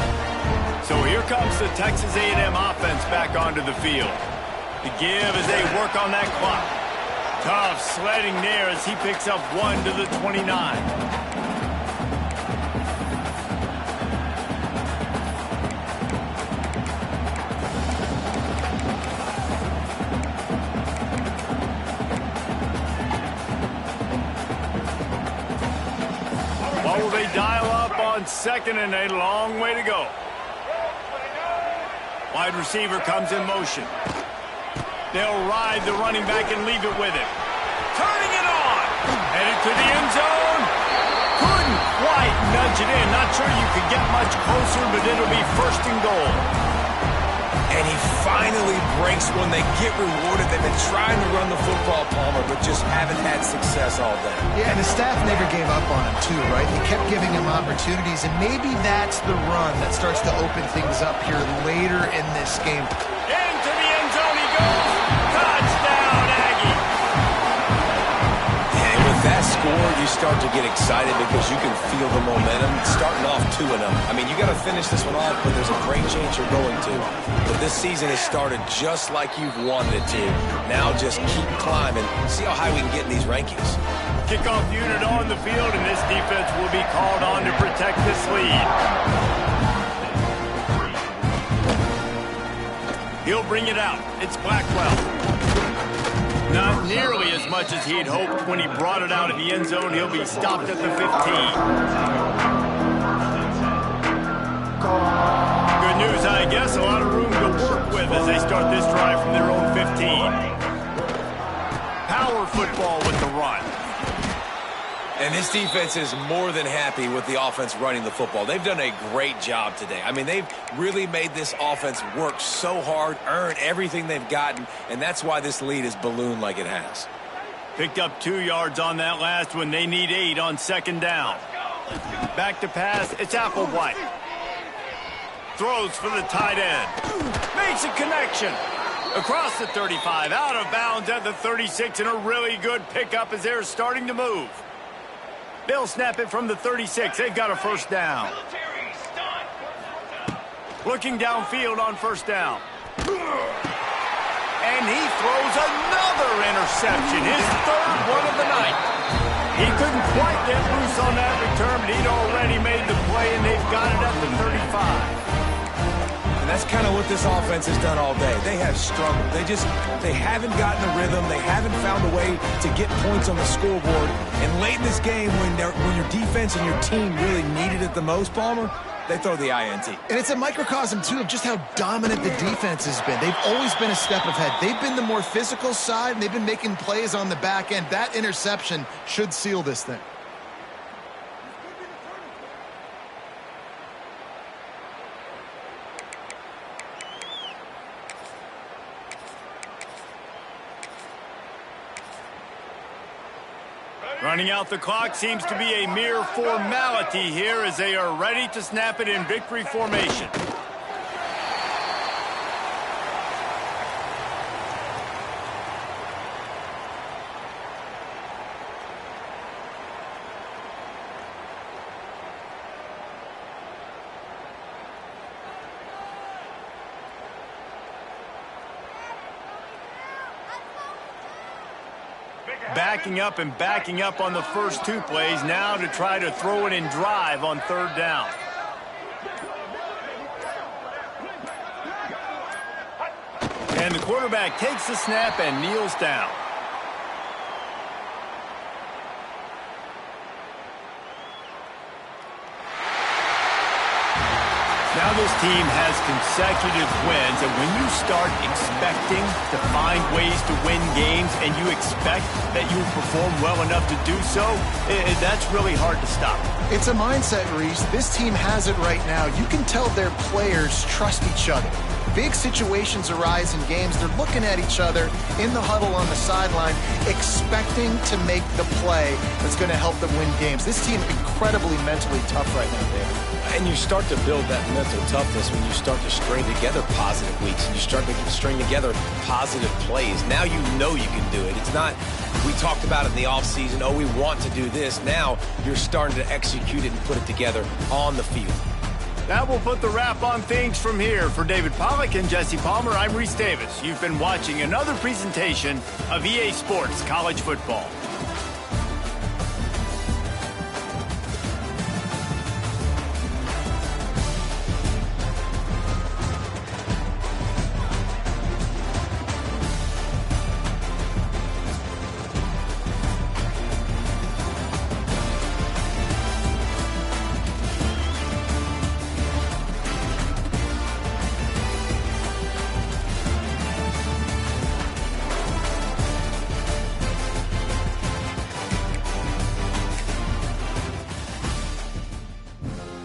A: So here comes the Texas A&M offense back onto the field. The give as they work on that clock. Tough sledding there as he picks up 1 to the 29. Will they dial up on 2nd and a long way to go? Wide receiver comes in motion. They'll ride the running back and leave it with him. Turning it on. Headed to the end zone. Couldn't quite nudge it in. Not sure you could get much closer, but it'll be 1st and goal.
B: And he finally breaks when they get rewarded. They've been trying to run the football, Palmer, but just haven't had success all day.
C: Yeah, and the staff never gave up on him, too, right? They kept giving him opportunities, and maybe that's the run that starts to open things up here later in this game.
A: Into the end zone he goes. Touchdown, Aggie.
B: And with that score, you start to get excited because you can feel the momentum starting off 2-0. I mean, you got to finish this one off, but there's a great chance you're going to. But this season has started just like you've wanted it to. Now just keep climbing. See how high we can get in these rankings.
A: Kickoff unit on the field, and this defense will be called on to protect this lead. He'll bring it out. It's Blackwell. Not nearly as much as he'd hoped when he brought it out in the end zone. He'll be stopped at the 15. Good news, I guess. A lot of room to work with as they start this drive from their own 15. Power football with the run.
B: And this defense is more than happy with the offense running the football. They've done a great job today. I mean, they've really made this offense work so hard, earn everything they've gotten, and that's why this lead is ballooned like it has.
A: Picked up 2 yards on that last one. They need 8 on 2nd down. Back to pass. It's Applewhite. Throws for the tight end. Makes a connection. Across the 35, out of bounds at the 36, and a really good pickup as they're starting to move. They'll snap it from the 36. They've got a 1st down. Looking downfield on 1st down. And he throws another interception, his 3rd one of the night. He couldn't quite get loose on that return, but he'd already made the play, and they've got it at the 35.
B: And that's kind of what this offense has done all day. They have struggled. They haven't gotten a rhythm. They haven't found a way to get points on the scoreboard. And late in this game, when your defense and your team really needed it the most, Palmer, they throw the INT.
C: And it's a microcosm, too, of just how dominant the defense has been. They've always been a step ahead. They've been the more physical side, and they've been making plays on the back end. That interception should seal this thing.
A: Running out the clock seems to be a mere formality here as they are ready to snap it in victory formation. Backing up and backing up on the first 2 plays now to try to throw it in drive on 3rd down. And the quarterback takes the snap and kneels down. Now this team has consecutive wins, and when you start expecting to find ways to win games and you expect that you will perform well enough to do so, that's really hard to stop.
C: It's a mindset, Reese. This team has it right now. You can tell their players trust each other. Big situations arise in games. They're looking at each other in the huddle on the sideline, expecting to make the play that's going to help them win games. This team incredibly mentally tough right now, David.
B: And you start to build that mental toughness when you start to string together positive weeks and you start to string together positive plays. Now you know you can do it. It's not, we talked about it in the offseason, oh, we want to do this. Now you're starting to execute it and put it together on the field.
A: That will put the wrap on things from here. For David Pollack and Jesse Palmer, I'm Reese Davis. You've been watching another presentation of EA Sports College Football.